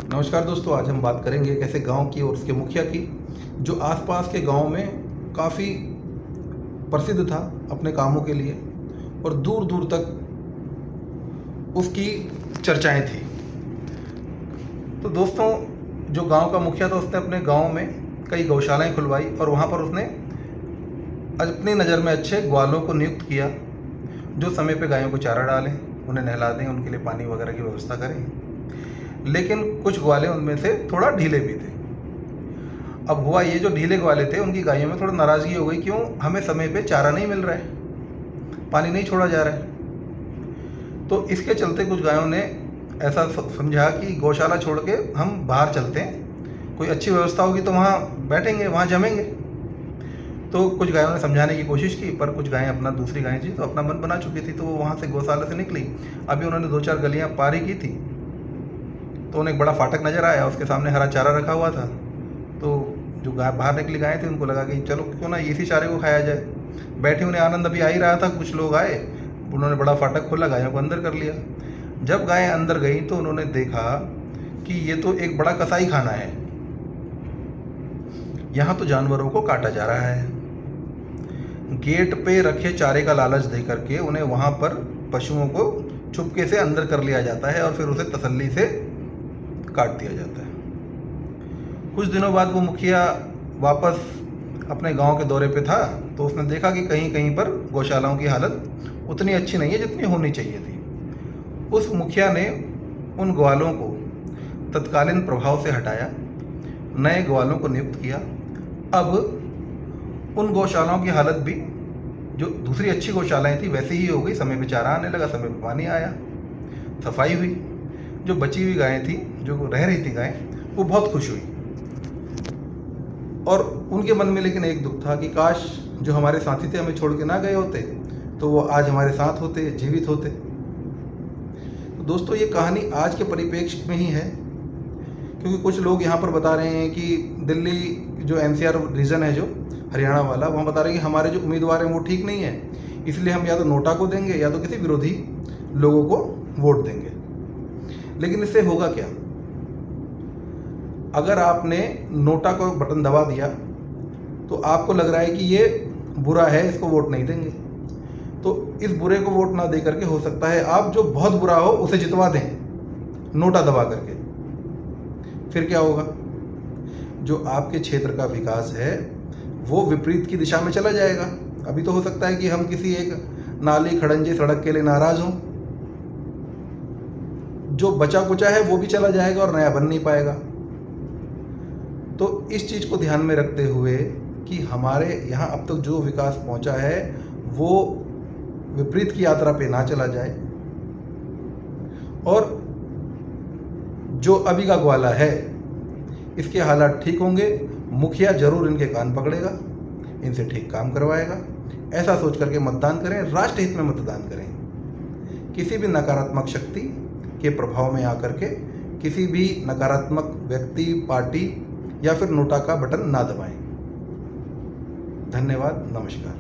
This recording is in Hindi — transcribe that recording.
नमस्कार दोस्तों, आज हम बात करेंगे एक ऐसे गांव की और उसके मुखिया की जो आसपास के गांव में काफ़ी प्रसिद्ध था अपने कामों के लिए और दूर दूर तक उसकी चर्चाएं थी। तो दोस्तों, जो गांव का मुखिया था उसने अपने गांव में कई गौशालाएं खुलवाई और वहां पर उसने अपनी नज़र में अच्छे ग्वालों को नियुक्त किया जो समय पे गायों को चारा डालें, उन्हें नहला दें, उनके लिए पानी वगैरह की व्यवस्था करें। लेकिन कुछ ग्वाले उनमें से थोड़ा ढीले भी थे। अब हुआ ये, जो ढीले ग्वाले थे उनकी गायों में थोड़ा नाराज़गी हो गई, क्यों हमें समय पे चारा नहीं मिल रहा है, पानी नहीं छोड़ा जा रहा है। तो इसके चलते कुछ गायों ने ऐसा समझा कि गौशाला छोड़ के हम बाहर चलते हैं, कोई अच्छी व्यवस्था होगी तो वहाँ बैठेंगे, वहाँ जमेंगे। तो कुछ गायों ने समझाने की कोशिश की, पर कुछ गायें अपना दूसरी गायें थी तो अपना मन बना चुकी थी, तो वो वहाँ से गौशाला से निकली। अभी उन्होंने 2-4 गलियाँ पार ही की थी तो उन्हें एक बड़ा फाटक नज़र आया, उसके सामने हरा चारा रखा हुआ था। तो जो गाय बाहर निकली गायें थी उनको लगा कि चलो क्यों ना इसी चारे को खाया जाए। बैठे उन्हें आनंद अभी आ ही रहा था, कुछ लोग आए, उन्होंने बड़ा फाटक खोला, गायों को अंदर कर लिया। जब गायें अंदर गई तो उन्होंने देखा कि ये तो एक बड़ा कसाई खाना है, यहाँ तो जानवरों को काटा जा रहा है। गेट पे रखे चारे का लालच दे करके उन्हें वहाँ पर पशुओं को चुपके से अंदर कर लिया जाता है और फिर उसे तसल्ली से काट दिया जाता है। कुछ दिनों बाद वो मुखिया वापस अपने गांव के दौरे पे था तो उसने देखा कि कहीं कहीं पर गौशालाओं की हालत उतनी अच्छी नहीं है जितनी होनी चाहिए थी। उस मुखिया ने उन ग्वालों को तत्कालीन प्रभाव से हटाया, नए ग्वालों को नियुक्त किया। अब उन गौशालाओं की हालत भी जो दूसरी अच्छी गौशालाएं थी वैसे ही हो गई, समय पे चारा आने लगा, समय पे पानी आया, सफाई हुई। जो बची हुई गायें थी, जो रह रही थी गायें, वो बहुत खुश हुई। और उनके मन में लेकिन एक दुख था कि काश जो हमारे साथी थे हमें छोड़ के ना गए होते तो वो आज हमारे साथ होते, जीवित होते। तो दोस्तों, ये कहानी आज के परिप्रेक्ष्य में ही है, क्योंकि कुछ लोग यहाँ पर बता रहे हैं कि दिल्ली जो एनसीआर रीजन है, जो हरियाणा वाला, वहाँ बता रहे हैं कि हमारे जो उम्मीदवार हैं वो ठीक नहीं है, इसलिए हम या तो नोटा को देंगे या तो किसी विरोधी लोगों को वोट देंगे। लेकिन इससे होगा क्या? अगर आपने नोटा को बटन दबा दिया तो आपको लग रहा है कि ये बुरा है, इसको वोट नहीं देंगे, तो इस बुरे को वोट ना दे करके हो सकता है आप जो बहुत बुरा हो उसे जितवा दें नोटा दबा करके। फिर क्या होगा? जो आपके क्षेत्र का विकास है वो विपरीत की दिशा में चला जाएगा। अभी तो हो सकता है कि हम किसी एक नाली खड़ंजे सड़क के लिए नाराज हों, जो बचा कुचा है वो भी चला जाएगा और नया बन नहीं पाएगा। तो इस चीज़ को ध्यान में रखते हुए कि हमारे यहाँ अब तक जो विकास पहुँचा है वो विपरीत की यात्रा पे ना चला जाए, और जो अभी का ग्वाला है इसके हालात ठीक होंगे, मुखिया जरूर इनके कान पकड़ेगा, इनसे ठीक काम करवाएगा। ऐसा सोच करके मतदान करें, राष्ट्र हित में मतदान करें। किसी भी नकारात्मक शक्ति के प्रभाव में आकर के किसी भी नकारात्मक व्यक्ति, पार्टी या फिर नोटा का बटन ना दबाएं। धन्यवाद, नमस्कार।